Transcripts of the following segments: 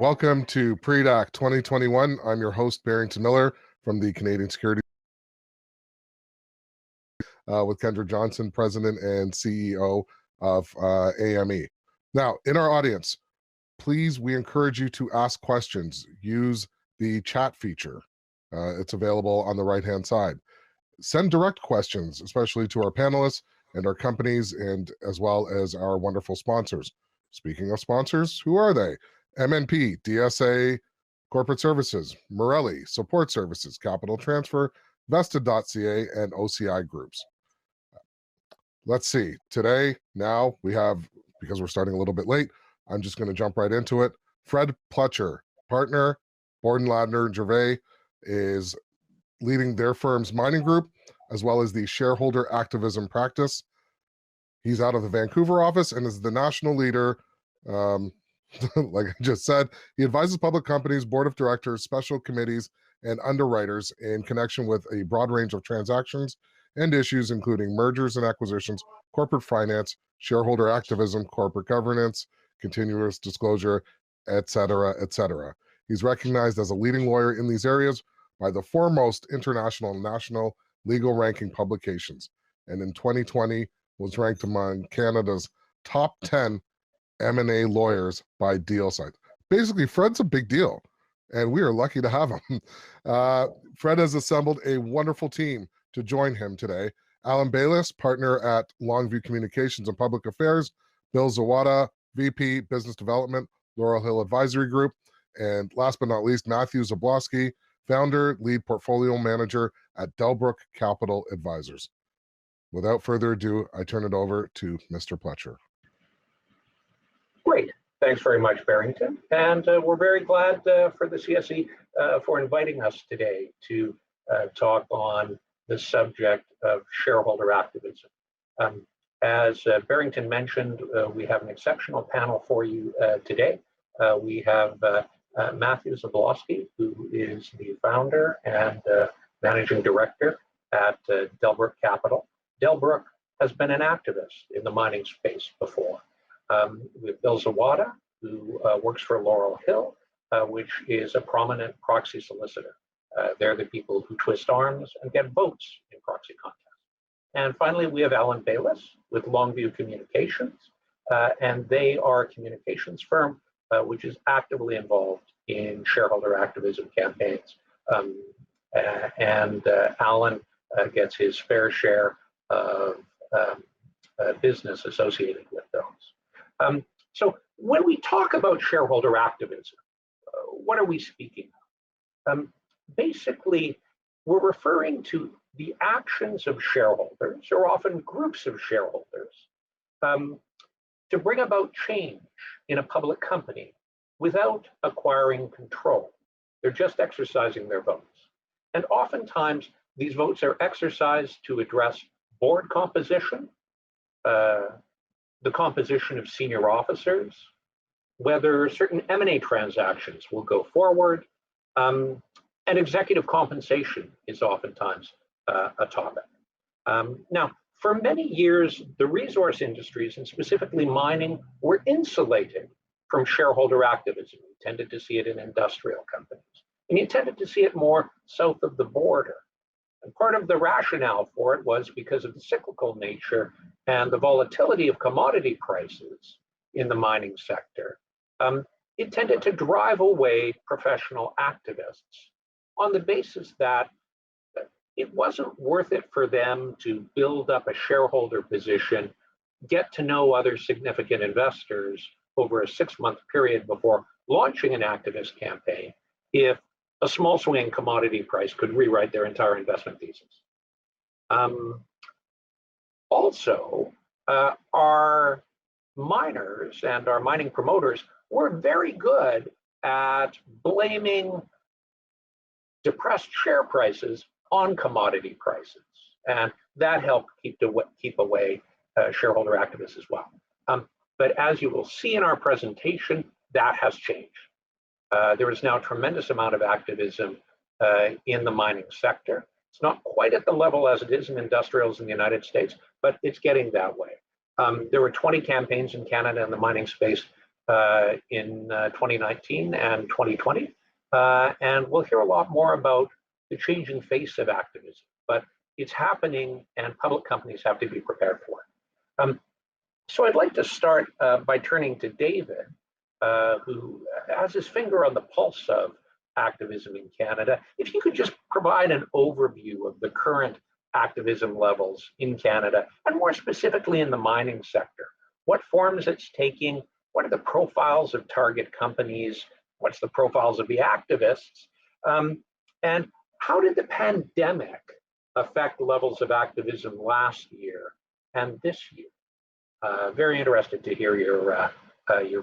Welcome to PreDAC 2021. I'm your host, Barrington Miller from the Canadian Security with Kendra Johnson, President and CEO of AME. Now, in our audience, please, we encourage you to ask questions. Use the chat feature. It's available on the right-hand side. Send direct questions, especially to our panelists and our companies, and as well as our wonderful sponsors. Speaking of sponsors, who are they? MNP, DSA Corporate Services, Morelli Support Services, Capital Transfer, Vested.ca, and OCI Groups. Let's see. Today, now we have, because we're starting a little bit late, I'm just going to jump right into it. Fred Pletcher, partner, Borden Ladner Gervais, is leading their firm's mining group, as well as the shareholder activism practice. He's out of the Vancouver office and is the national leader. Like I just said, he advises public companies, board of directors, special committees, and underwriters in connection with a broad range of transactions and issues, including mergers and acquisitions, corporate finance, shareholder activism, corporate governance, continuous disclosure, etc., etc. He's recognized as a leading lawyer in these areas by the foremost international and national legal ranking publications, and in 2020 was ranked among Canada's top 10 M&A lawyers by Deal Site. Basically, Fred's a big deal, and we are lucky to have him. Fred has assembled a wonderful team to join him today. Alan Bayless, partner at Longview Communications and Public Affairs, Bill Zawada, VP Business Development, Laurel Hill Advisory Group, and last but not least, Matthew Zabloski, founder, lead portfolio manager at Delbrook Capital Advisors. Without further ado, I turn it over to Mr. Pletcher. Great. Thanks very much, Barrington. And we're very glad for the CSE for inviting us today to talk on the subject of shareholder activism. As Barrington mentioned, we have an exceptional panel for you today. We have Matthew Zabloski, who is the founder and managing director at Delbrook Capital. Delbrook has been an activist in the mining space before. With Bill Zawada, who works for Laurel Hill, which is a prominent proxy solicitor. They're the people who twist arms and get votes in proxy contests. And finally, we have Alan Bayless with Longview Communications, and they are a communications firm which is actively involved in shareholder activism campaigns. Alan gets his fair share of business associated with those. So when we talk about shareholder activism, what are we speaking of? Basically, we're referring to the actions of shareholders, or often groups of shareholders, to bring about change in a public company without acquiring control. They're just exercising their votes. And oftentimes, these votes are exercised to address board composition, the composition of senior officers, whether certain M&A transactions will go forward, and executive compensation is oftentimes a topic. Now, for many years, the resource industries, and specifically mining, were insulated from shareholder activism. You tended to see it in industrial companies, and you tended to see it more south of the border. And part of the rationale for it was because of the cyclical nature and the volatility of commodity prices in the mining sector. It tended to drive away professional activists on the basis that it wasn't worth it for them to build up a shareholder position, get to know other significant investors over a 6-month period before launching an activist campaign if a small swing commodity price could rewrite their entire investment thesis. Also, our miners and our mining promoters were very good at blaming depressed share prices on commodity prices, and that helped keep away shareholder activists as well. But as you will see in our presentation, that has changed. There is now a tremendous amount of activism in the mining sector. It's not quite at the level as it is in industrials in the United States, but it's getting that way. There were 20 campaigns in Canada in the mining space in 2019 and 2020. And we'll hear a lot more about the changing face of activism, but it's happening and public companies have to be prepared for it. So I'd like to start by turning to David, who has his finger on the pulse of activism in Canada. If you could just provide an overview of the current activism levels in Canada, and more specifically in the mining sector. What forms it's taking, what are the profiles of target companies, what's the profiles of the activists, and how did the pandemic affect levels of activism last year and this year? Very interested to hear your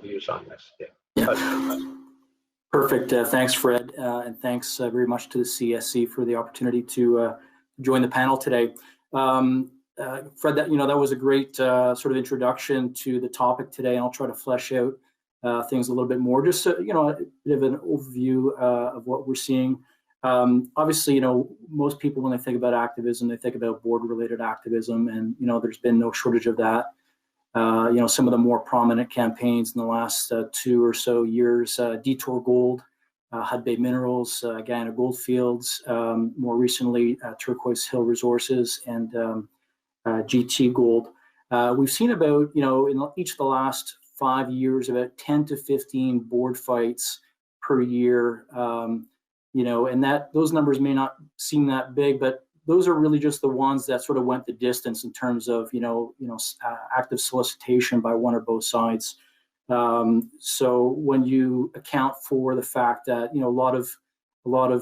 views on this. Yeah. Perfect. Thanks, Fred, and thanks very much to the CSE for the opportunity to join the panel today. Fred, that was a great sort of introduction to the topic today, and I'll try to flesh out things a little bit more. Just so, a bit of an overview of what we're seeing. Obviously, most people, when they think about activism, they think about board-related activism, and there's been no shortage of that. Some of the more prominent campaigns in the last 2 or so years, Detour Gold, Hudbay Minerals, Guyana Goldfields, more recently Turquoise Hill Resources, and GT Gold. We've seen about, in each of the last 5 years, about 10 to 15 board fights per year, and that those numbers may not seem that big, but those are really just the ones that sort of went the distance in terms of, active solicitation by one or both sides. So when you account for the fact that, a lot of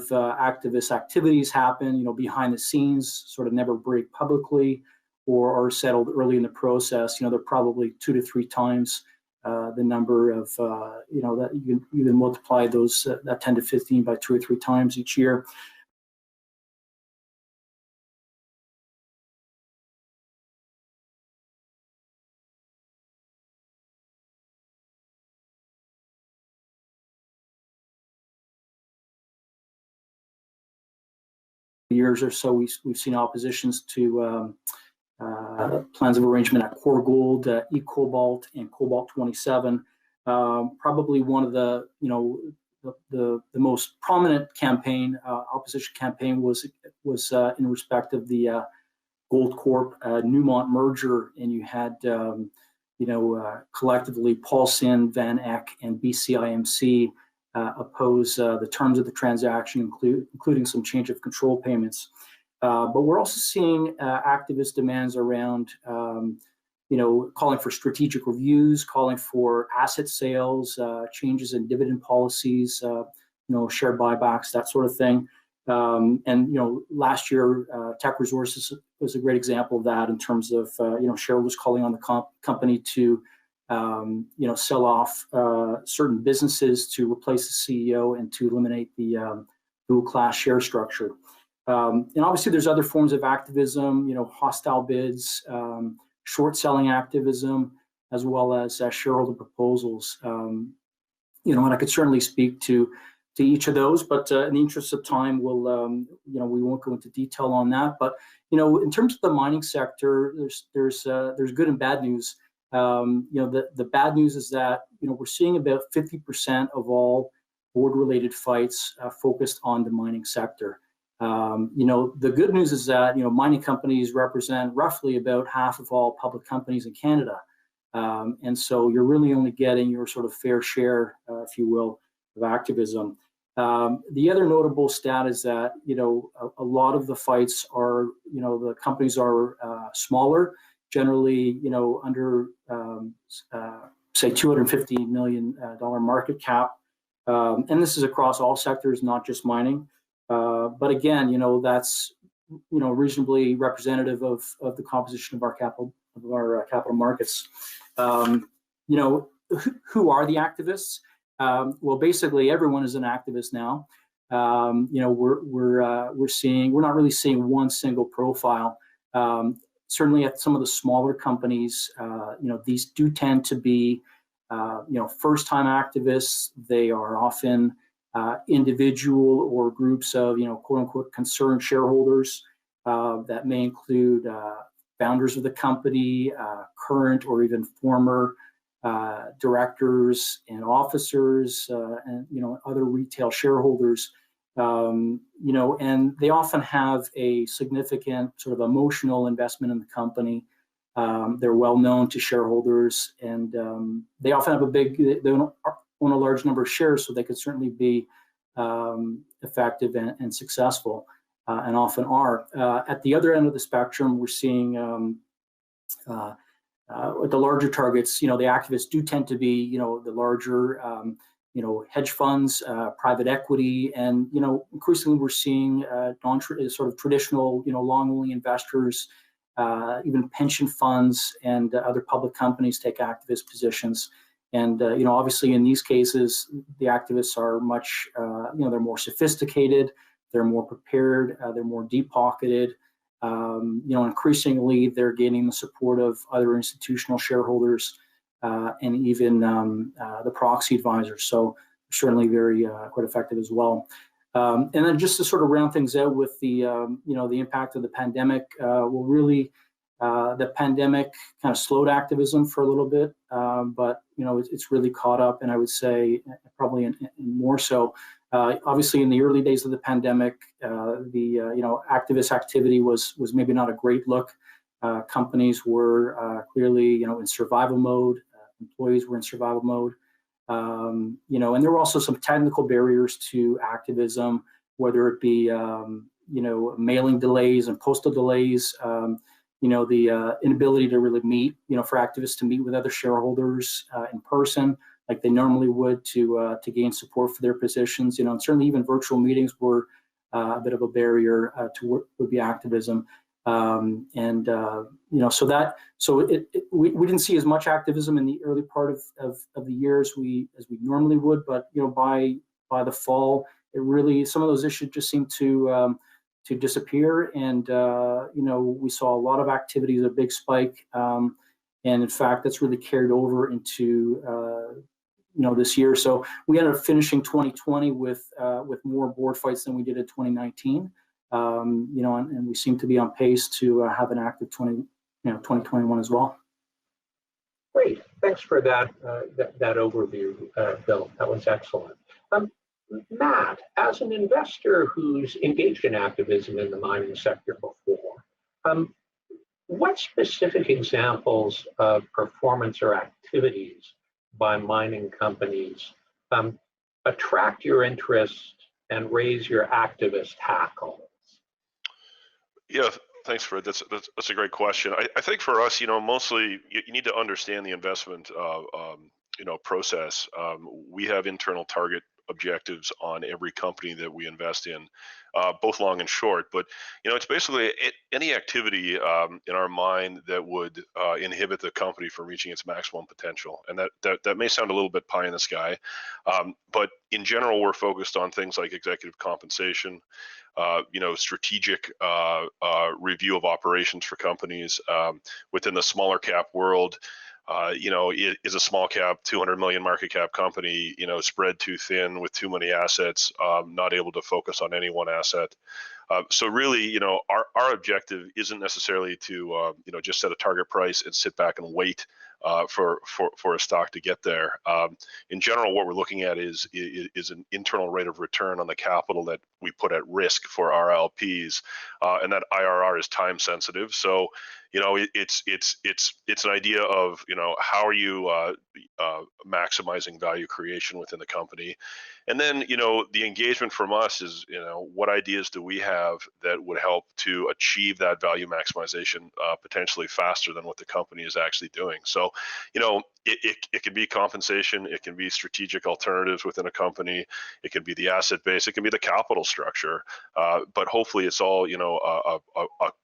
activist activities happen, behind the scenes, sort of never break publicly or are settled early in the process, they're probably 2 to 3 times the number of, that you can multiply those, that 10 to 15 by 2 or 3 times each year. Years or so, we've seen oppositions to plans of arrangement at Core Gold, E-Cobalt, and Cobalt 27. Probably one of the most prominent opposition campaign was in respect of the Goldcorp Newmont merger, and you had collectively Paulson, Van Eck, and BCIMC oppose the terms of the transaction, including some change of control payments. But we're also seeing activist demands around, calling for strategic reviews, calling for asset sales, changes in dividend policies, share buybacks, that sort of thing. And last year, Teck Resources was a great example of that in terms of shareholders calling on the company to sell off certain businesses to replace the CEO and to eliminate the dual-class share structure. And obviously, there's other forms of activism, hostile bids, short-selling activism, as well as shareholder proposals. And I could certainly speak to each of those, but in the interest of time, we won't go into detail on that. But in terms of the mining sector, there's good and bad news. The bad news is that we're seeing about 50% of all board-related fights focused on the mining sector. The good news is that mining companies represent roughly about half of all public companies in Canada, and so you're really only getting your sort of fair share, if you will, of activism. The other notable stat is that a lot of the fights are the companies are smaller. Generally, under say $250 million market cap, and this is across all sectors, not just mining. But again, that's reasonably representative of the composition of our capital markets. Who are the activists? Well, basically, everyone is an activist now. We're not really seeing one single profile. Certainly at some of the smaller companies, these do tend to be, first-time activists. They are often individual or groups of, quote-unquote, concerned shareholders that may include founders of the company, current or even former directors and officers, and other retail shareholders. And they often have a significant sort of emotional investment in the company. They're well known to shareholders, and they often have they own a large number of shares, so they could certainly be effective and successful, and often are. At the other end of the spectrum, we're seeing with the larger targets, the activists do tend to be, the larger, hedge funds, private equity, and increasingly we're seeing sort of traditional, long-only investors, even pension funds and other public companies take activist positions. And obviously in these cases, the activists are much, they're more sophisticated, they're more prepared, they're more deep-pocketed. Increasingly they're gaining the support of other institutional shareholders and even the proxy advisors. So certainly very quite effective as well. And then just to sort of round things out with the the impact of the pandemic, the pandemic kind of slowed activism for a little bit, but it's really caught up, and I would say probably in more so. Obviously, in the early days of the pandemic, the activist activity was maybe not a great look. Companies were clearly in survival mode. Employees were in survival mode. And there were also some technical barriers to activism, whether it be mailing delays and postal delays. The inability to really meet, for activists to meet with other shareholders in person, like they normally would, to gain support for their positions. And certainly even virtual meetings were a bit of a barrier to would-be activism. So we didn't see as much activism in the early part of the year as we normally would, but by the fall, some of those issues just seemed to disappear, and we saw a lot of activities, a big spike, and in fact that's really carried over into this year. So we ended up finishing 2020 with more board fights than we did in 2019, and we seem to be on pace to have an active 2021 as well. Great, thanks for that overview, Bill. That was excellent. Matt, as an investor who's engaged in activism in the mining sector before, what specific examples of performance or activities by mining companies attract your interest and raise your activist hackles? Yeah, thanks, Fred. That's a great question. I think for us, mostly you need to understand the investment process. We have internal target objectives on every company that we invest in, both long and short. But it's basically any activity in our mind that would inhibit the company from reaching its maximum potential. And that may sound a little bit pie in the sky, but in general, we're focused on things like executive compensation, strategic review of operations for companies within the smaller cap world. Is a small cap, 200 million market cap company, spread too thin with too many assets, not able to focus on any one asset. So really, our objective isn't necessarily to, just set a target price and sit back and wait for a stock to get there. In general, what we're looking at is an internal rate of return on the capital that we put at risk for our LPs, and that IRR is time sensitive. So, it's an idea of, how are you maximizing value creation within the company. And then, the engagement from us is, what ideas do we have that would help to achieve that value maximization potentially faster than what the company is actually doing. So, it can be compensation, it can be strategic alternatives within a company, it can be the asset base, it can be the capital structure, but hopefully it's all, a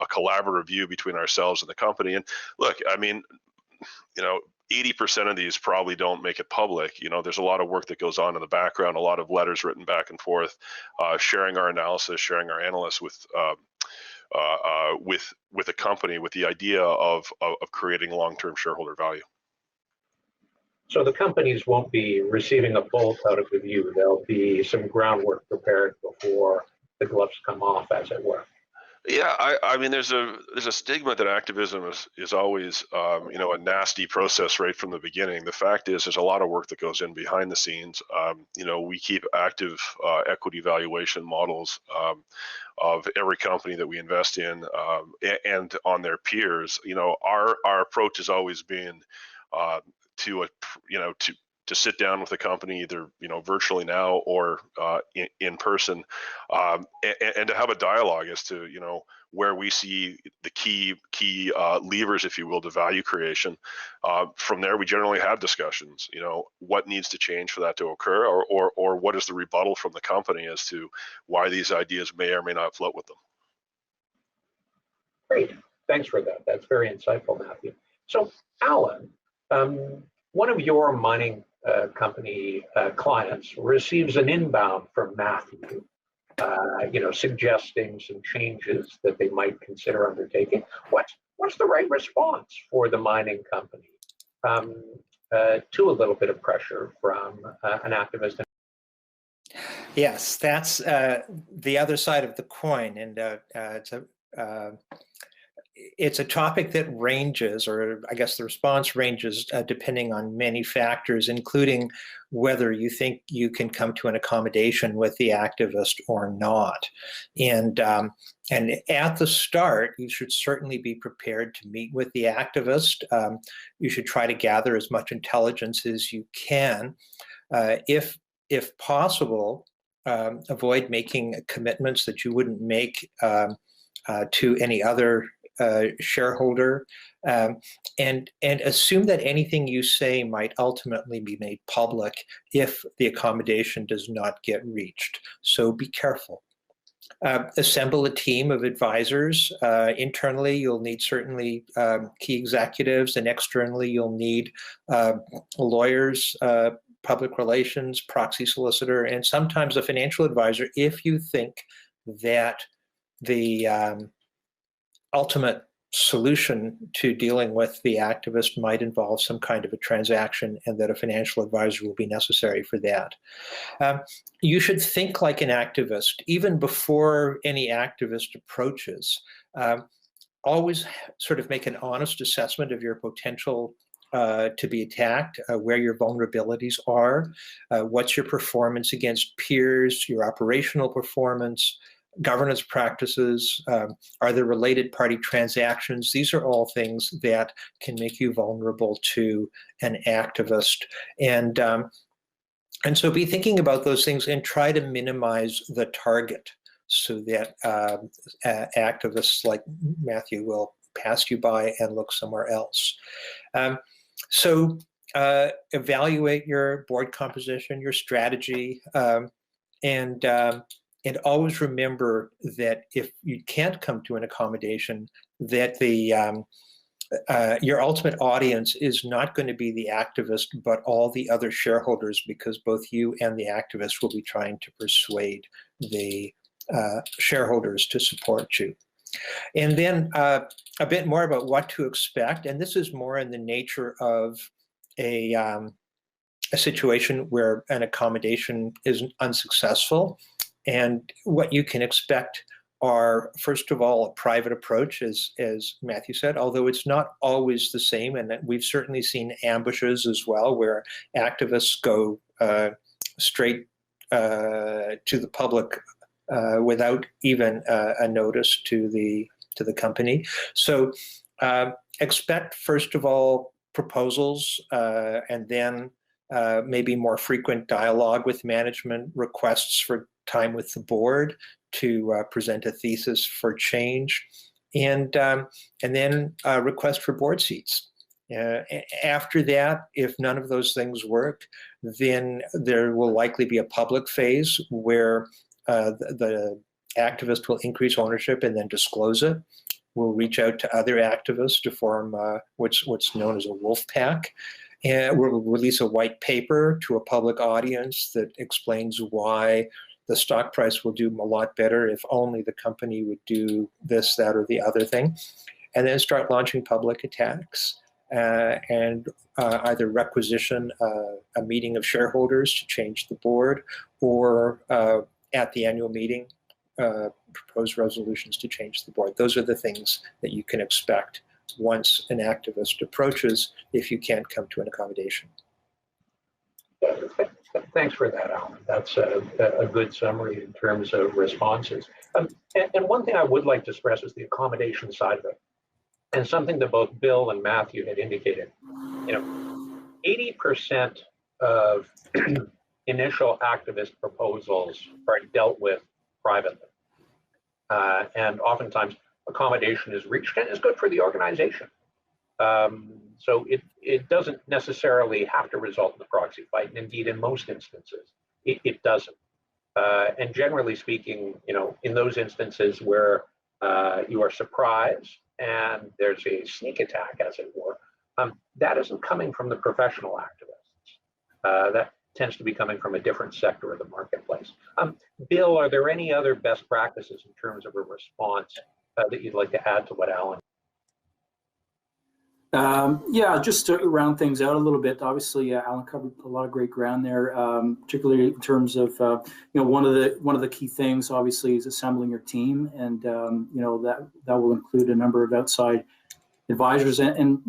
collaborative view between ourselves and the company. And look, 80% of these probably don't make it public. There's a lot of work that goes on in the background, a lot of letters written back and forth, sharing our analysis, sharing our analysts with a company with the idea of creating long-term shareholder value. So the companies won't be receiving a bolt out of the view. There'll be some groundwork prepared before the gloves come off, as it were. Yeah, I mean, there's a stigma that activism is always, you know, a nasty process right from the beginning. The fact is, there's a lot of work that goes in behind the scenes. You know, we keep active equity valuation models of every company that we invest in, and on their peers. You know, our approach has always been to you know, to sit down with a company, either, you know, virtually now or in person, and to have a dialogue as to, you know, where we see the key levers, if you will, to value creation. From there, we generally have discussions. You know, what needs to change for that to occur, or what is the rebuttal from the company as to why these ideas may or may not float with them. Great, thanks for that. That's very insightful, Matthew. So, Alan, one of your mining company clients receives an inbound from Matthew, you know, suggesting some changes that they might consider undertaking. What's the right response for the mining company to a little bit of pressure from an activist? Yes, that's the other side of the coin, and it's a topic that ranges, or I guess the response ranges depending on many factors, including whether you think you can come to an accommodation with the activist or not. And at the start, you should certainly be prepared to meet with the activist. You should try to gather as much intelligence as you can. If possible, avoid making commitments that you wouldn't make to any other shareholder, and assume that anything you say might ultimately be made public if the accommodation does not get reached. So be careful. Assemble a team of advisors. Internally, you'll need certainly key executives, and externally, you'll need lawyers, public relations, proxy solicitor, and sometimes a financial advisor if you think that the ultimate solution to dealing with the activist might involve some kind of a transaction, and that a financial advisor will be necessary for that. You should think like an activist, even before any activist approaches. Always sort of make an honest assessment of your potential to be attacked, where your vulnerabilities are, what's your performance against peers, your operational performance, governance practices, are there related party transactions? These are all things that can make you vulnerable to an activist. And so be thinking about those things and try to minimize the target so that activists like Matthew will pass you by and look somewhere else. So evaluate your board composition, your strategy, and always remember that if you can't come to an accommodation, that your ultimate audience is not going to be the activist, but all the other shareholders, because both you and the activist will be trying to persuade the shareholders to support you. And then a bit more about what to expect, and this is more in the nature of a situation where an accommodation is unsuccessful. And what you can expect are, first of all, a private approach, as Matthew said, although it's not always the same. And we've certainly seen ambushes as well, where activists go straight to the public without even a notice to the company. So expect, first of all, proposals, and then maybe more frequent dialogue with management, requests for time with the board to present a thesis for change, and then a request for board seats. After that, if none of those things work, then there will likely be a public phase where the activist will increase ownership and then disclose it. We'll reach out to other activists to form what's known as a wolf pack. And we'll release a white paper to a public audience that explains why the stock price will do a lot better if only the company would do this, that, or the other thing. And then start launching public attacks and either requisition a meeting of shareholders to change the board, or at the annual meeting, propose resolutions to change the board. Those are the things that you can expect once an activist approaches if you can't come to an accommodation. Thanks for that, Alan. That's a good summary in terms of responses. And one thing I would like to stress is the accommodation side of it, and something that both Bill and Matthew had indicated. 80% of initial activist proposals are dealt with privately, and oftentimes accommodation is reached and is good for the organization. So it doesn't necessarily have to result in the proxy fight, and indeed in most instances it doesn't. And generally speaking, in those instances where you are surprised and there's a sneak attack, as it were, that isn't coming from the professional activists. That tends to be coming from a different sector of the marketplace. Bill, are there any other best practices in terms of a response that you'd like to add to what Alan? Yeah, just to round things out a little bit. Obviously, Alan covered a lot of great ground there, particularly in terms of one of the key things, obviously, is assembling your team, and that will include a number of outside advisors, and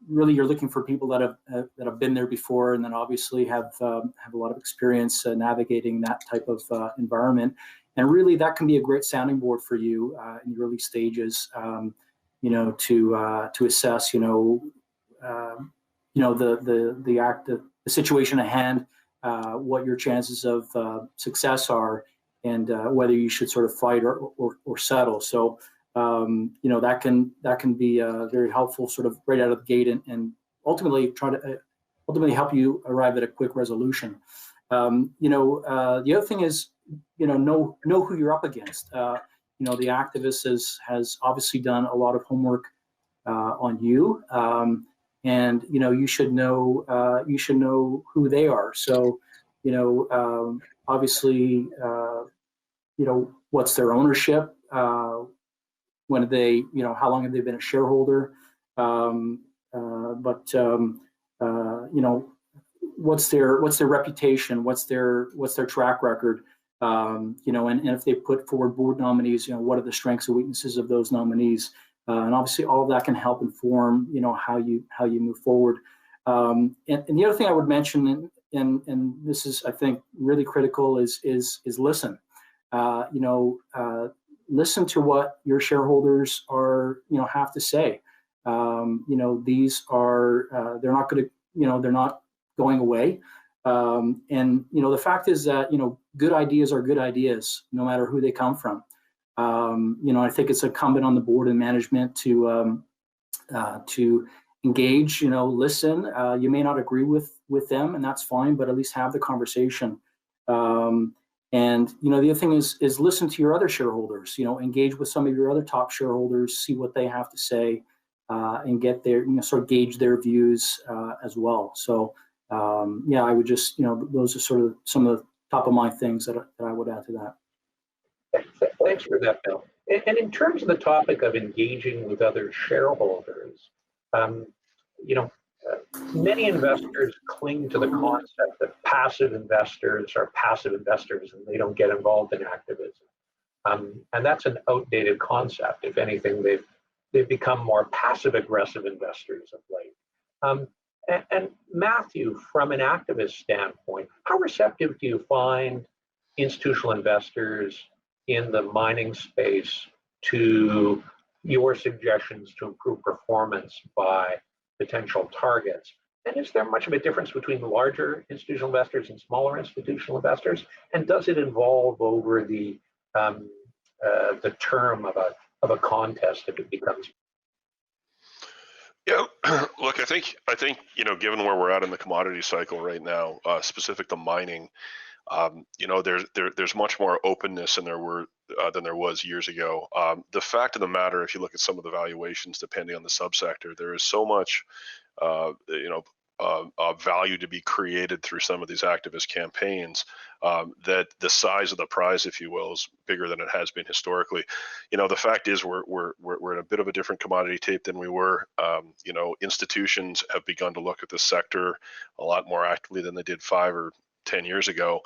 really you're looking for people that have been there before, and then obviously have a lot of experience navigating that type of environment, and really that can be a great sounding board for you in the early stages. To assess, the situation at hand, what your chances of success are, and whether you should sort of fight or settle. So, that can be very helpful, sort of right out of the gate, and ultimately help you arrive at a quick resolution. The other thing is, know who you're up against. The activist has obviously done a lot of homework on you, and you should know who they are. So, obviously, what's their ownership? When did they, how long have they been a shareholder? What's their reputation? What's their track record? And if they put forward board nominees, what are the strengths and weaknesses of those nominees? And obviously all of that can help inform, how you move forward. And the other thing I would mention, and this is, I think, really critical, is listen. Listen to what your shareholders have to say. These are, they're not going to, they're not going away. And the fact is that good ideas are good ideas, no matter who they come from. I think it's incumbent on the board and management to engage. Listen. You may not agree with them, and that's fine, but at least have the conversation. And the other thing is listen to your other shareholders. Engage with some of your other top shareholders, see what they have to say, and get their sort of gauge their views as well. So. I would just, those are sort of some of the top of mind things that I would add to that. Thanks for that, Bill. And in terms of the topic of engaging with other shareholders, many investors cling to the concept that passive investors are passive investors and they don't get involved in activism. And that's an outdated concept. If anything, they've become more passive aggressive investors of late. And Matthew, from an activist standpoint, how receptive do you find institutional investors in the mining space to your suggestions to improve performance by potential targets? And is there much of a difference between larger institutional investors and smaller institutional investors? And does it evolve over the term of a contest if it becomes? Yeah, look, I think given where we're at in the commodity cycle right now, specific to mining, there's much more openness than there was years ago. The fact of the matter, if you look at some of the valuations, depending on the subsector, there is so much, value to be created through some of these activist campaigns that the size of the prize, if you will, is bigger than it has been historically. The fact is we're in a bit of a different commodity tape than we were. Institutions have begun to look at this sector a lot more actively than they did 5 or 10 years ago.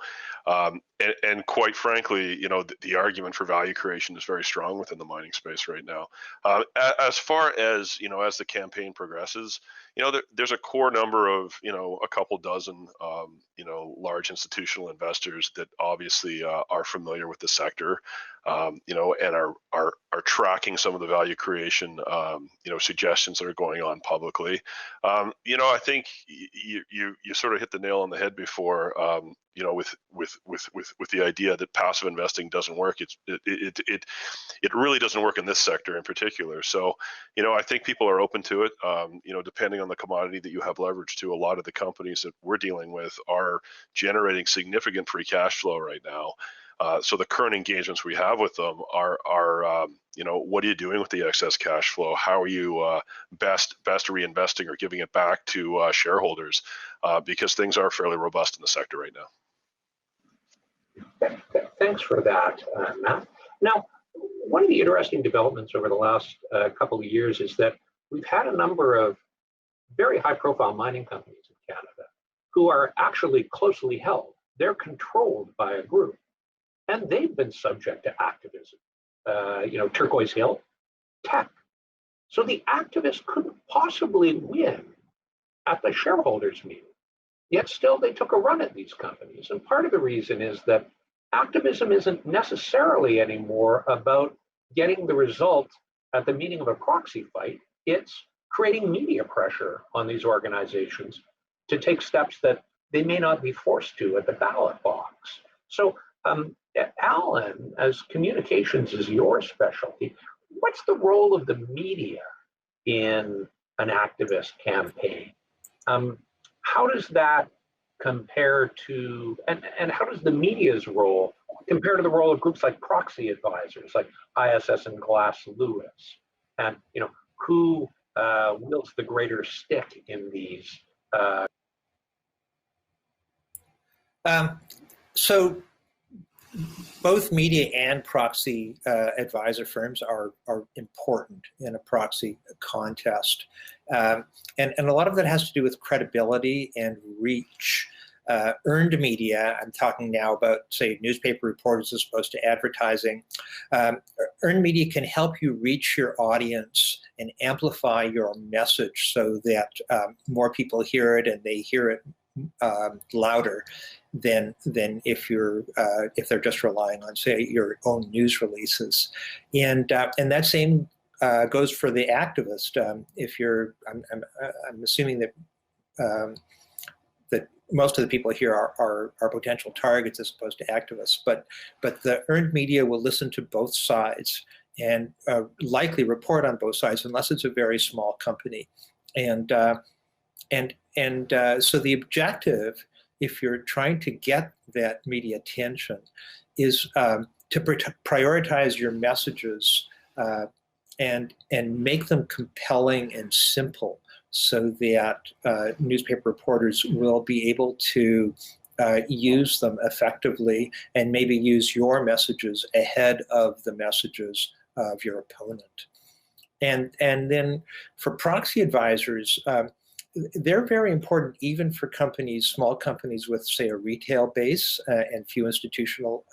And quite frankly, you know, the argument for value creation is very strong within the mining space right now. As far as, you know, as the campaign progresses, you know, there's a core number of, you know, a couple dozen, you know, large institutional investors that obviously are familiar with the sector, you know, and are tracking some of the value creation, you know, suggestions that are going on publicly. You know, I think you sort of hit the nail on the head before, you know, with the idea that passive investing doesn't work. It really doesn't work in this sector in particular. So, you know, I think people are open to it. You know, depending on the commodity that you have leverage to, a lot of the companies that we're dealing with are generating significant free cash flow right now. So the current engagements we have with them are you know, what are you doing with the excess cash flow? How are you best reinvesting or giving it back to shareholders? Because things are fairly robust in the sector right now. Thanks for that, Matt. Now, one of the interesting developments over the last couple of years is that we've had a number of very high-profile mining companies in Canada who are actually closely held. They're controlled by a group, and they've been subject to activism. You know, Turquoise Hill, Teck. So the activists couldn't possibly win at the shareholders meeting. Yet still they took a run at these companies. And part of the reason is that activism isn't necessarily anymore about getting the result at the meeting of a proxy fight. It's creating media pressure on these organizations to take steps that they may not be forced to at the ballot box. So, Alan, as communications is your specialty, what's the role of the media in an activist campaign? How does that compare to, and how does the media's role compare to the role of groups like proxy advisors, like ISS and Glass Lewis? And, you know, who wields the greater stick in these? So both media and proxy advisor firms are important in a proxy contest. And a lot of that has to do with credibility and reach. Earned media, I'm talking now about, say, newspaper reporters as opposed to advertising. Earned media can help you reach your audience and amplify your message so that more people hear it and they hear it louder than if they're just relying on, say, your own news releases. And that same goes for the activist. If you're, I'm assuming that that most of the people here are potential targets as opposed to activists, but the earned media will listen to both sides and likely report on both sides unless it's a very small company. And so the objective, if you're trying to get that media attention, is to prioritize your messages and make them compelling and simple, so that newspaper reporters will be able to use them effectively and maybe use your messages ahead of the messages of your opponent. And then for proxy advisors, they're very important even for companies, small companies with, say, a retail base and few institutional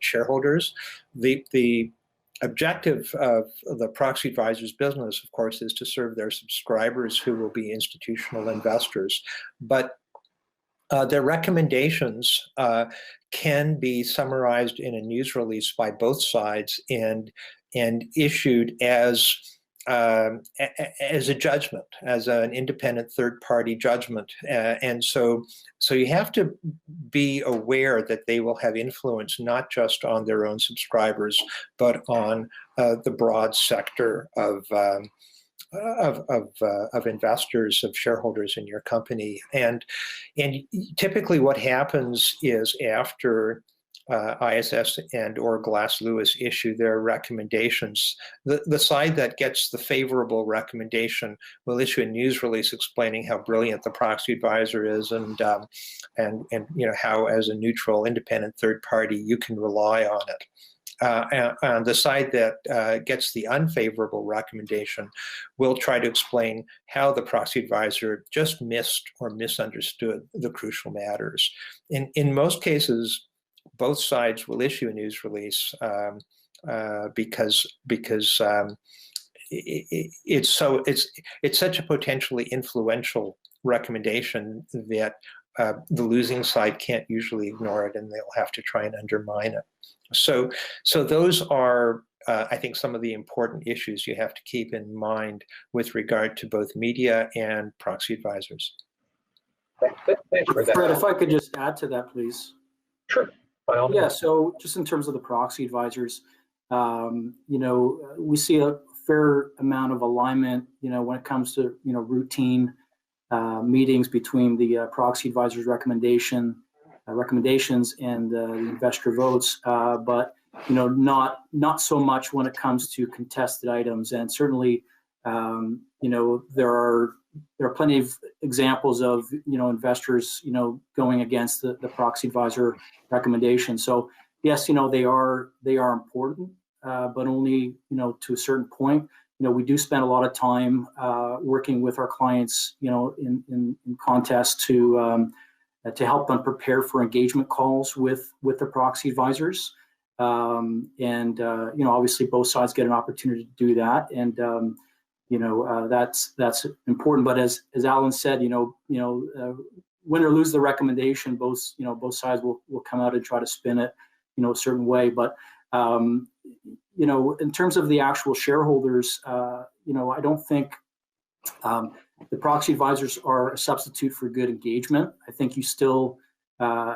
shareholders. The objective of the proxy advisor's business, of course, is to serve their subscribers who will be institutional investors. But their recommendations can be summarized in a news release by both sides and issued as a judgment, as an independent third-party judgment. And so you have to be aware that they will have influence not just on their own subscribers, but on the broad sector of investors, of shareholders in your company. And typically what happens is after ISS and or Glass Lewis issue their recommendations, the side that gets the favorable recommendation will issue a news release explaining how brilliant the proxy advisor is, and you know, how as a neutral, independent third party you can rely on it. And the side that gets the unfavorable recommendation will try to explain how the proxy advisor just missed or misunderstood the crucial matters. In most cases, both sides will issue a news release because it's such a potentially influential recommendation that the losing side can't usually ignore it, and they'll have to try and undermine it. So those are, I think, some of the important issues you have to keep in mind with regard to both media and proxy advisors. Thanks for that. Fred, if I could just add to that, please. Sure. By all means. Yeah, so just in terms of the proxy advisors, we see a fair amount of alignment, when it comes to, routine meetings between the proxy advisors' recommendations and the investor votes, but not so much when it comes to contested items. And certainly, there are plenty of examples of investors going against the proxy advisor recommendation. So yes, they are important, but only to a certain point. We do spend a lot of time working with our clients, in contests to help them prepare for engagement calls with the proxy advisors. Obviously both sides get an opportunity to do that. And, that's important. But as Alan said, win or lose the recommendation, both sides will come out and try to spin it, a certain way. But, in terms of the actual shareholders, I don't think the proxy advisors are a substitute for good engagement. I think you still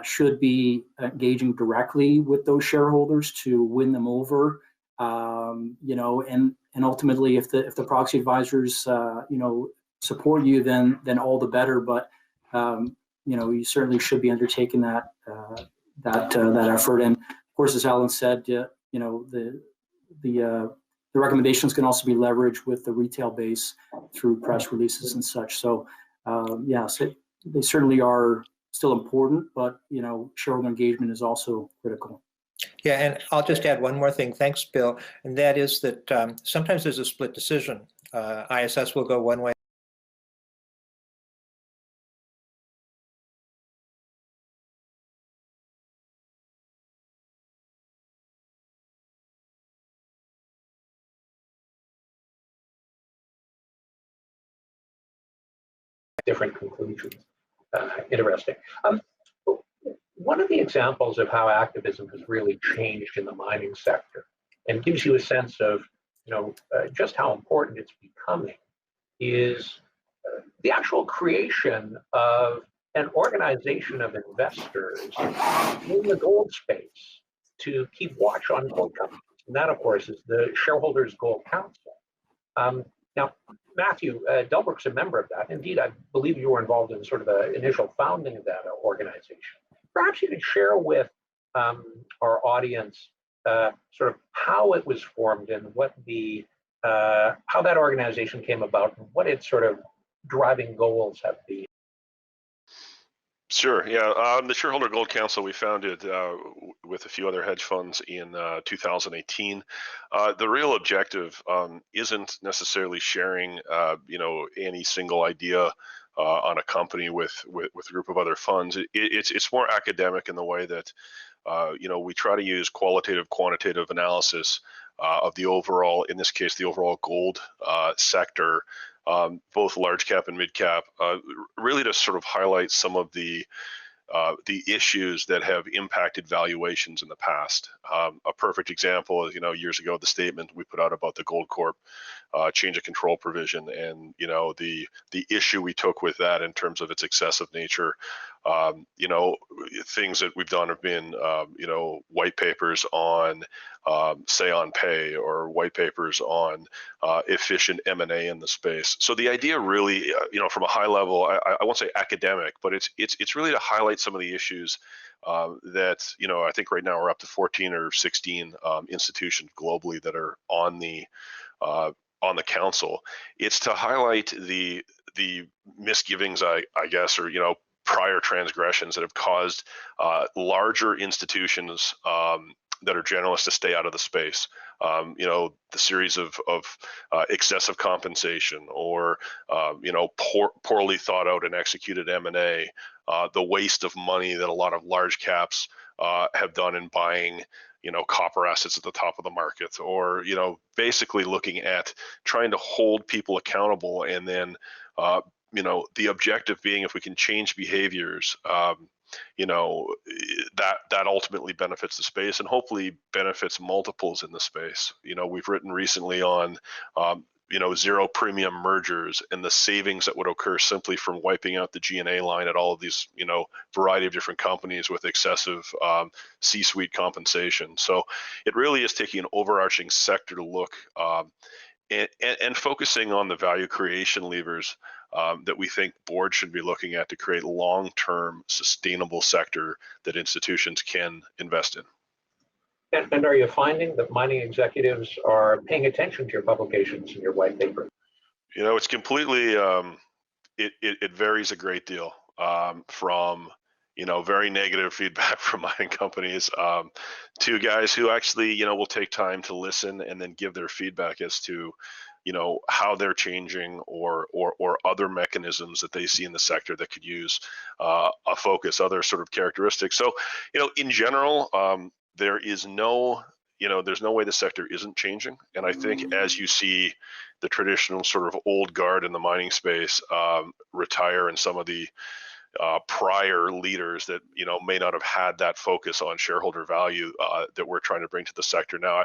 should be engaging directly with those shareholders to win them over. And ultimately, if the proxy advisors, support you, then all the better. But you certainly should be undertaking that effort. And of course, as Alan said, the recommendations can also be leveraged with the retail base through press releases and such. So so they certainly are still important, but shareholder engagement is also critical. Yeah, and I'll just add one more thing. Thanks, Bill. And that is that sometimes there's a split decision. ISS will go one way. Different conclusions. Interesting. One of the examples of how activism has really changed in the mining sector and gives you a sense of, just how important it's becoming is the actual creation of an organization of investors in the gold space to keep watch on gold companies. And that, of course, is the Shareholders Gold Council. Now, Matthew, Delbrook's a member of that. Indeed, I believe you were involved in sort of the initial founding of that organization. Perhaps you could share with our audience sort of how it was formed and what how that organization came about and what its sort of driving goals have been. Sure. Yeah. The Shareholder Gold Council we founded with a few other hedge funds in 2018. The real objective isn't necessarily sharing, any single idea on a company with a group of other funds. It's more academic in the way that we try to use qualitative, quantitative analysis of the overall, in this case, the overall gold sector. Both large cap and mid cap, really to sort of highlight some of the issues that have impacted valuations in the past. A perfect example is, years ago, the statement we put out about the Gold Corp change of control provision, and the issue we took with that in terms of its excessive nature. Things that we've done have been, white papers on say on pay, or white papers on efficient M&A in the space. So the idea really, from a high level, I won't say academic, but it's really to highlight some of the issues that, I think right now we're up to 14 or 16 institutions globally that are on the council. It's to highlight the misgivings, I guess, or prior transgressions that have caused larger institutions that are generalists to stay out of the space. the series of excessive compensation, or poorly thought out and executed M&A, the waste of money that a lot of large caps have done in buying copper assets at the top of the market, or basically looking at trying to hold people accountable, and then the objective being, if we can change behaviors, that ultimately benefits the space, and hopefully benefits multiples in the space. We've written recently on zero premium mergers and the savings that would occur simply from wiping out the G&A line at all of these variety of different companies with excessive C-suite compensation. So it really is taking an overarching sector to look and focusing on the value creation levers that we think boards should be looking at to create long-term sustainable sector that institutions can invest in. And are you finding that mining executives are paying attention to your publications and your white paper? It's completely, it varies a great deal from, very negative feedback from mining companies to guys who actually, will take time to listen and then give their feedback as to, how they're changing or other mechanisms that they see in the sector that could use a focus, other sort of characteristics. So, in general, there is there's no way the sector isn't changing. And I think as you see the traditional sort of old guard in the mining space retire, and some of the prior leaders that may not have had that focus on shareholder value that we're trying to bring to the sector now,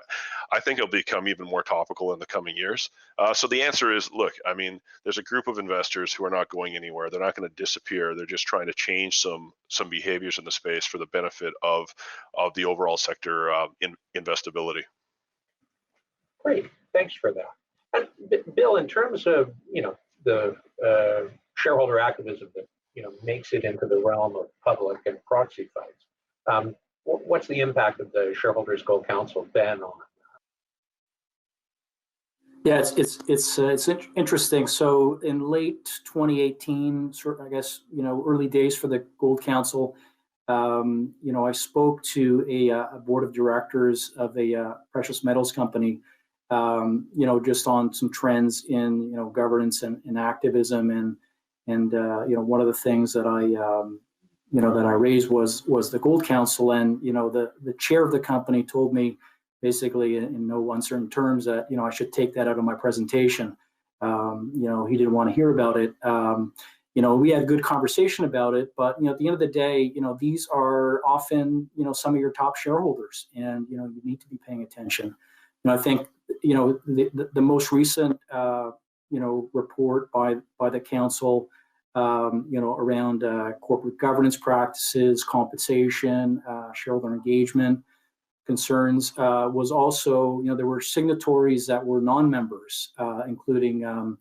I think it'll become even more topical in the coming years. So the answer is, look, there's a group of investors who are not going anywhere. They're not going to disappear. They're just trying to change some behaviors in the space for the benefit of the overall sector investability. Great, thanks for that. And Bill, in terms of the shareholder activism that makes it into the realm of public and proxy fights, what's the impact of the Shareholders Gold Council been on it? Yeah, it's interesting. So in late 2018, I guess early days for the Gold Council, I spoke to a board of directors of a precious metals company, just on some trends in governance and activism, and one of the things that I raised was the Gold Council, and the chair of the company told me, basically in no uncertain terms, that I should take that out of my presentation. He didn't want to hear about it. We had a good conversation about it, but at the end of the day, these are often some of your top shareholders, and you need to be paying attention. I think the most recent report by the council, around corporate governance practices, compensation, shareholder engagement concerns, was also, there were signatories that were non-members, including,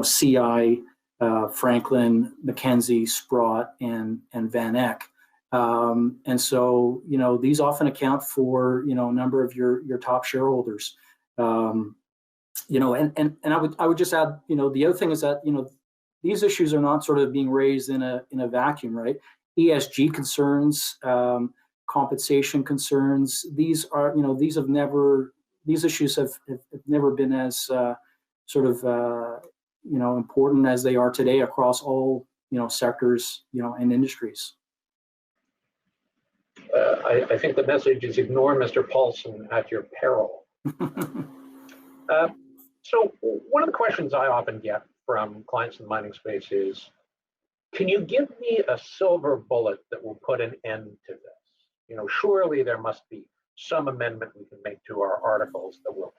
CI, Franklin, McKenzie, Sprott, and Van Eck. And so, these often account for, a number of your top shareholders. And I would just add, the other thing is that, these issues are not sort of being raised in a vacuum, right? ESG concerns, compensation concerns, these issues have never been as important as they are today across all sectors and industries. I think the message is ignore Mr. Paulson at your peril. So one of the questions I often get from clients in the mining space is, can you give me a silver bullet that will put an end to this? Surely there must be some amendment we can make to our articles that will,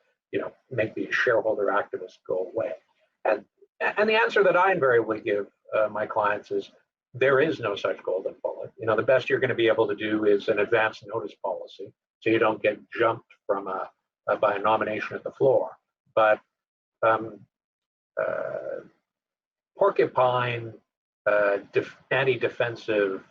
make the shareholder activists go away. And the answer that I invariably give my clients is, there is no such golden bullet. The best you're going to be able to do is an advance notice policy, so you don't get jumped from by a nomination at the floor. But porcupine anti-defensive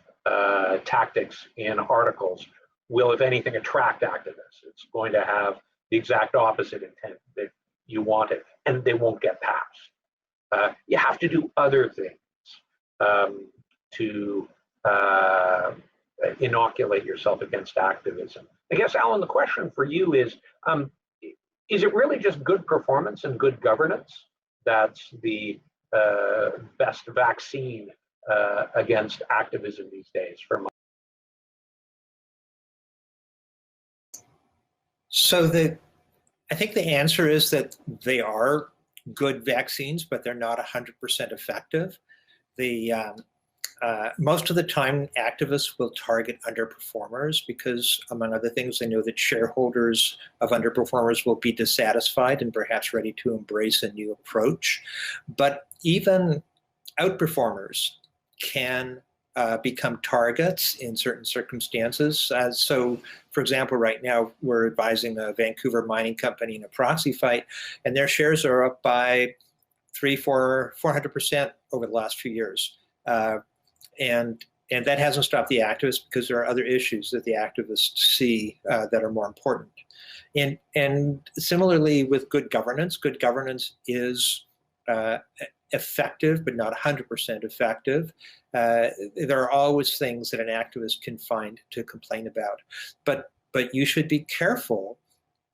tactics in articles will, if anything, attract activists. It's going to have the exact opposite intent that you want it, and they won't get passed. You have to do other things to inoculate yourself against activism. I guess, Alan, the question for you is it really just good performance and good governance that's the best vaccine against activism these days? So I think the answer is that they are good vaccines, but they're not 100% effective. Most of the time, activists will target underperformers because, among other things, they know that shareholders of underperformers will be dissatisfied and perhaps ready to embrace a new approach. But even outperformers can become targets in certain circumstances. So, for example, right now we're advising a Vancouver mining company in a proxy fight, and their shares are up by 400% over the last few years. And that hasn't stopped the activists because there are other issues that the activists see that are more important. And similarly with good governance is effective, but not 100% effective. There are always things that an activist can find to complain about. But you should be careful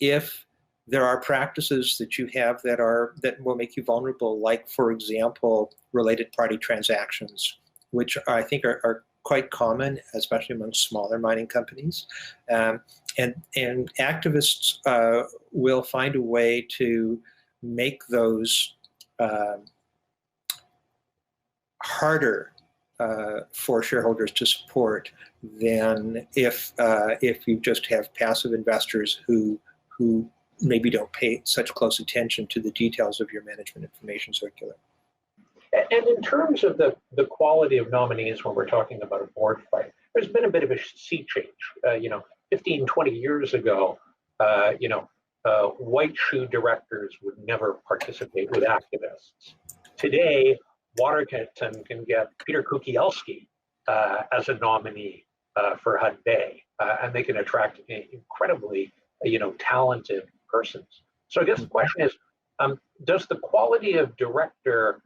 if there are practices that you have that will make you vulnerable, like, for example, related party transactions, which I think are quite common, especially among smaller mining companies. And activists will find a way to make those harder for shareholders to support than if you just have passive investors who maybe don't pay such close attention to the details of your management information circular. And in terms of the quality of nominees when we're talking about a board fight, there's been a bit of a sea change. 15, 20 years ago, white shoe directors would never participate with activists. Today, Waterton can get Peter Kukielski as a nominee for Hudbay, and they can attract incredibly, talented persons. So I guess the question is, does the quality of director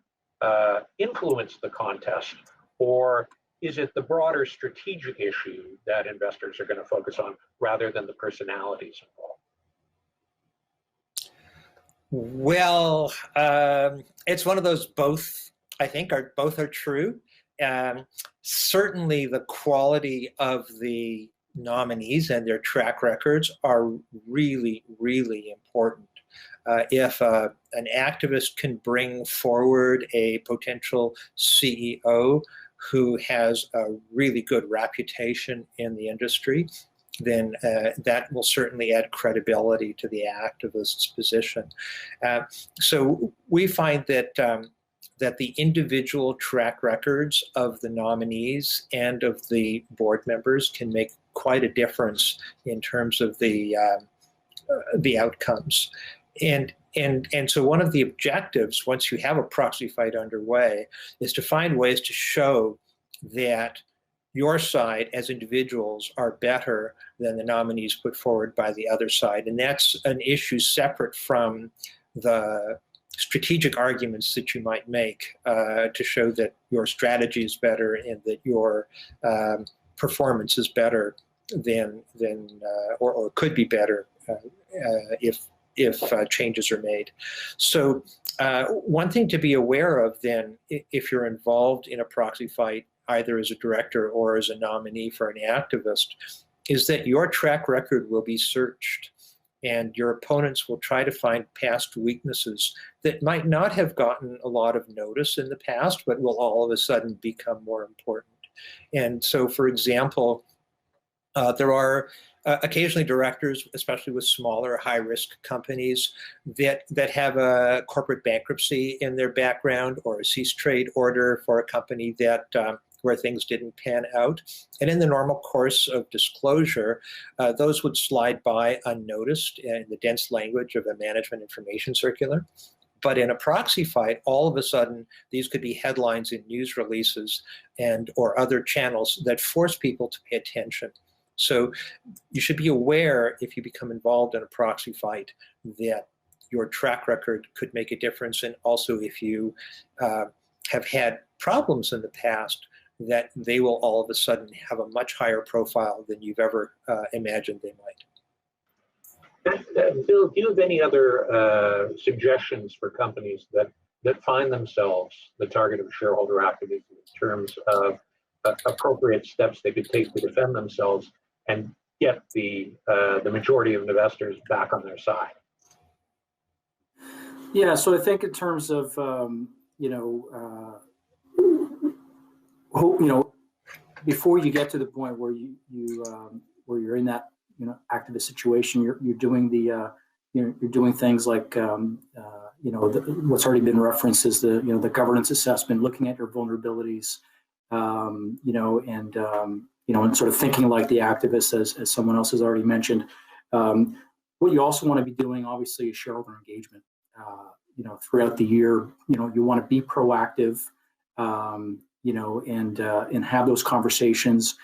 influence the contest, or is it the broader strategic issue that investors are going to focus on rather than the personalities involved? Well, it's one of those both, I think, both are true. Certainly the quality of the nominees and their track records are really, really important. If an activist can bring forward a potential CEO who has a really good reputation in the industry, then that will certainly add credibility to the activist's position. So we find that that the individual track records of the nominees and of the board members can make quite a difference in terms of the outcomes. And so one of the objectives, once you have a proxy fight underway, is to find ways to show that your side as individuals are better than the nominees put forward by the other side. And that's an issue separate from the strategic arguments that you might make to show that your strategy is better and that your performance is better than or could be better if changes are made. So one thing to be aware of then, if you're involved in a proxy fight, either as a director or as a nominee for an activist, is that your track record will be searched and your opponents will try to find past weaknesses that might not have gotten a lot of notice in the past, but will all of a sudden become more important. And so, for example, there are occasionally directors, especially with smaller high-risk companies, that have a corporate bankruptcy in their background or a cease trade order for a company that where things didn't pan out. And in the normal course of disclosure, those would slide by unnoticed in the dense language of a management information circular. But in a proxy fight, all of a sudden, these could be headlines in news releases or other channels that force people to pay attention. So you should be aware, if you become involved in a proxy fight, that your track record could make a difference. And also, if you have had problems in the past, that they will all of a sudden have a much higher profile than you've ever imagined they might. Bill, do you have any other suggestions for companies that find themselves the target of shareholder activism in terms of appropriate steps they could take to defend themselves and get the majority of investors back on their side? Yeah, so I think in terms of before you get to the point where where you're in that activist situation, you're doing the you're doing things like what's already been referenced is the governance assessment, looking at your vulnerabilities, and sort of thinking like the activists, as someone else has already mentioned. What you also want to be doing, obviously, is shareholder engagement. Throughout the year, you want to be proactive, and have those conversations.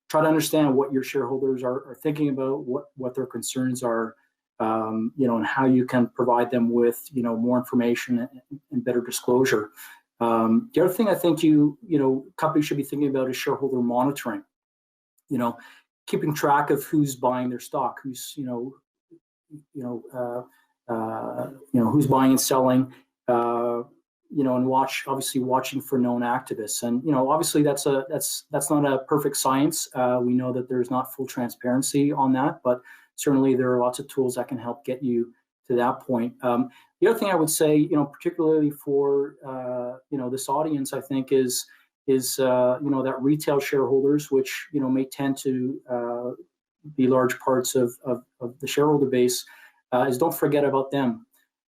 Try to understand what your shareholders are thinking about, what their concerns are, and how you can provide them with more information and better disclosure. The other thing I think companies should be thinking about is shareholder monitoring. Keeping track of who's buying their stock, who's who's buying and selling, and watching for known activists. And obviously that's not a perfect science. We know that there's not full transparency on that, but certainly there are lots of tools that can help get you to that point. The other thing I would say, particularly for this audience, I think is that retail shareholders, which may tend to be large parts of the shareholder base, is don't forget about them.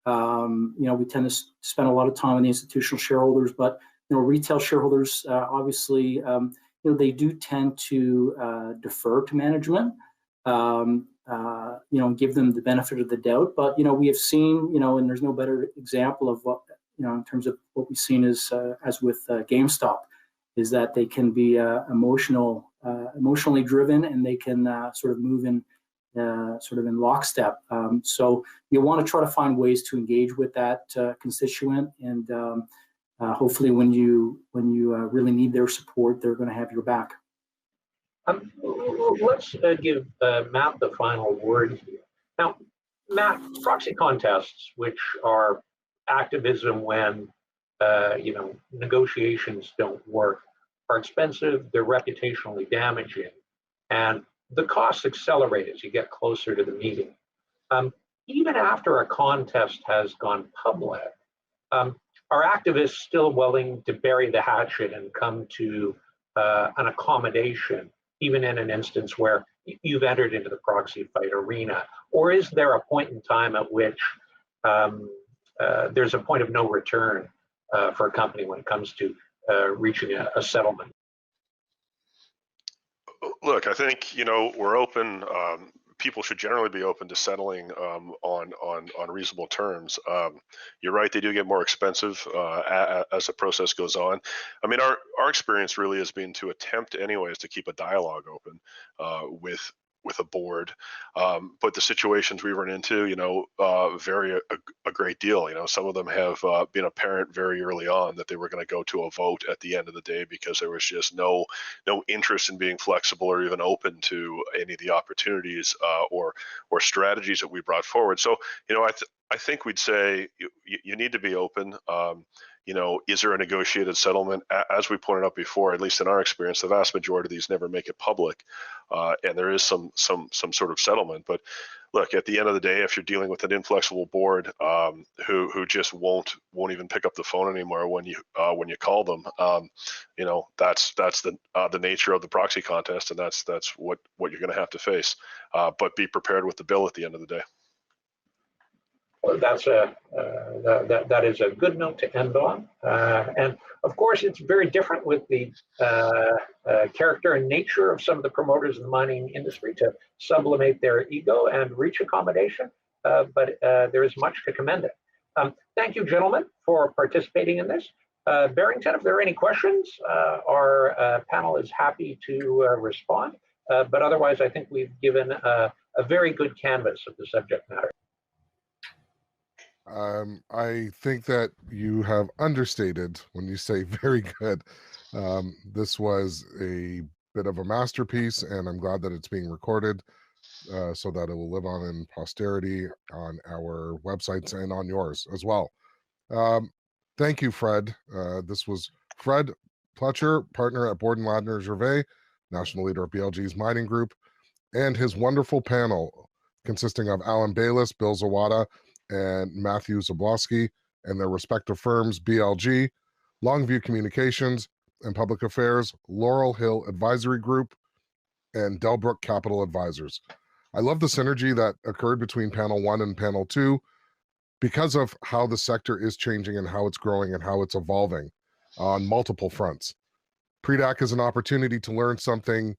We tend to spend a lot of time on the institutional shareholders, but retail shareholders obviously they do tend to defer to management, give them the benefit of the doubt. But we have seen, and there's no better example of what in terms of what we've seen as with GameStop, is that they can be emotionally driven, and they can sort of move in lockstep. So you want to try to find ways to engage with that constituent, and hopefully when you really need their support, they're going to have your back. Let's give Matt the final word here. Now, Matt, proxy contests, which are activism when negotiations don't work, are expensive, they're reputationally damaging, and the costs accelerate as you get closer to the meeting. Even after a contest has gone public, are activists still willing to bury the hatchet and come to an accommodation, even in an instance where you've entered into the proxy fight arena? Or is there a point in time at which there's a point of no return for a company when it comes to reaching a settlement? Look, I think we're open. People should generally be open to settling on reasonable terms. You're right; they do get more expensive as the process goes on. I mean, our experience really has been to attempt, anyways, to keep a dialogue open with a board. But the situations we run into, vary a great deal. Some of them have been apparent very early on that they were going to go to a vote at the end of the day because there was just no interest in being flexible or even open to any of the opportunities or strategies that we brought forward. So, I think we'd say you need to be open. Is there a negotiated settlement? As we pointed out before, at least in our experience, the vast majority of these never make it public, and there is some sort of settlement. But look, at the end of the day, if you're dealing with an inflexible board who just won't even pick up the phone anymore when you call them, that's the nature of the proxy contest, and that's what you're going to have to face. But be prepared with the bill at the end of the day. Well, that is a good note to end on. And of course, it's very different with the character and nature of some of the promoters in the mining industry to sublimate their ego and reach accommodation. But there is much to commend it. Thank you, gentlemen, for participating in this. Barrington, if there are any questions, our panel is happy to respond. But otherwise, I think we've given a very good canvas of the subject matter. I think that you have understated when you say very good. This was a bit of a masterpiece, and I'm glad that it's being recorded so that it will live on in posterity on our websites and on yours as well. Thank you, Fred. This was Fred Pletcher, partner at Borden Ladner Gervais, national leader of BLG's mining group, and his wonderful panel consisting of Alan Bayless, Bill Zawada, and Matthew Zabloski, and their respective firms, BLG, Longview Communications and Public Affairs, Laurel Hill Advisory Group, and Delbrook Capital Advisors. I love the synergy that occurred between panel 1 and panel 2 because of how the sector is changing and how it's growing and how it's evolving on multiple fronts. PreDAC is an opportunity to learn something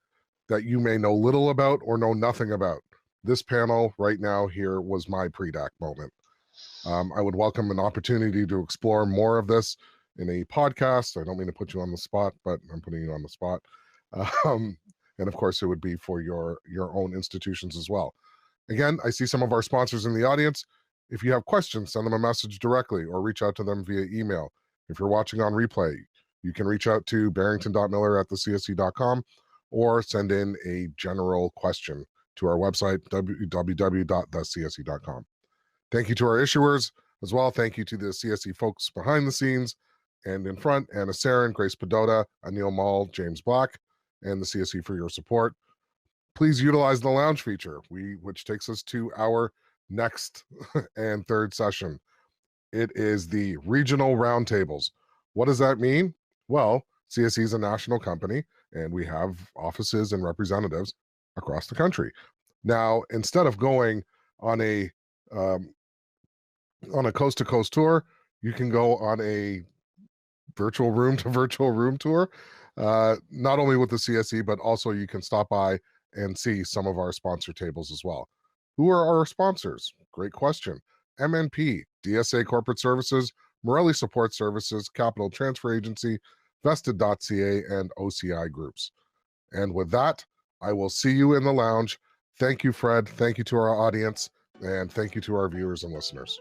that you may know little about or know nothing about. This panel right now here was my PreDAC moment. I would welcome an opportunity to explore more of this in a podcast. I don't mean to put you on the spot, but I'm putting you on the spot. And of course, it would be for your own institutions as well. Again, I see some of our sponsors in the audience. If you have questions, send them a message directly or reach out to them via email. If you're watching on replay, you can reach out to barrington.miller@thecse.com or send in a general question to our website, www.thecse.com. Thank you to our issuers as well. Thank you to the CSE folks behind the scenes and in front, Anna Sarin, Grace Padota, Anil Mall, James Black, and the CSE for your support. Please utilize the lounge feature, which takes us to our next and third session. It is the regional roundtables. What does that mean? Well, CSE is a national company, and we have offices and representatives across the country. Now, instead of going on a coast-to-coast tour, you can go on a virtual room-to-virtual room tour, not only with the CSE, but also you can stop by and see some of our sponsor tables as well. Who are our sponsors? Great question. MNP, DSA Corporate Services, Morelli Support Services, Capital Transfer Agency, Vested.ca, and OCI Groups. And with that, I will see you in the lounge. Thank you, Fred. Thank you to our audience, and thank you to our viewers and listeners.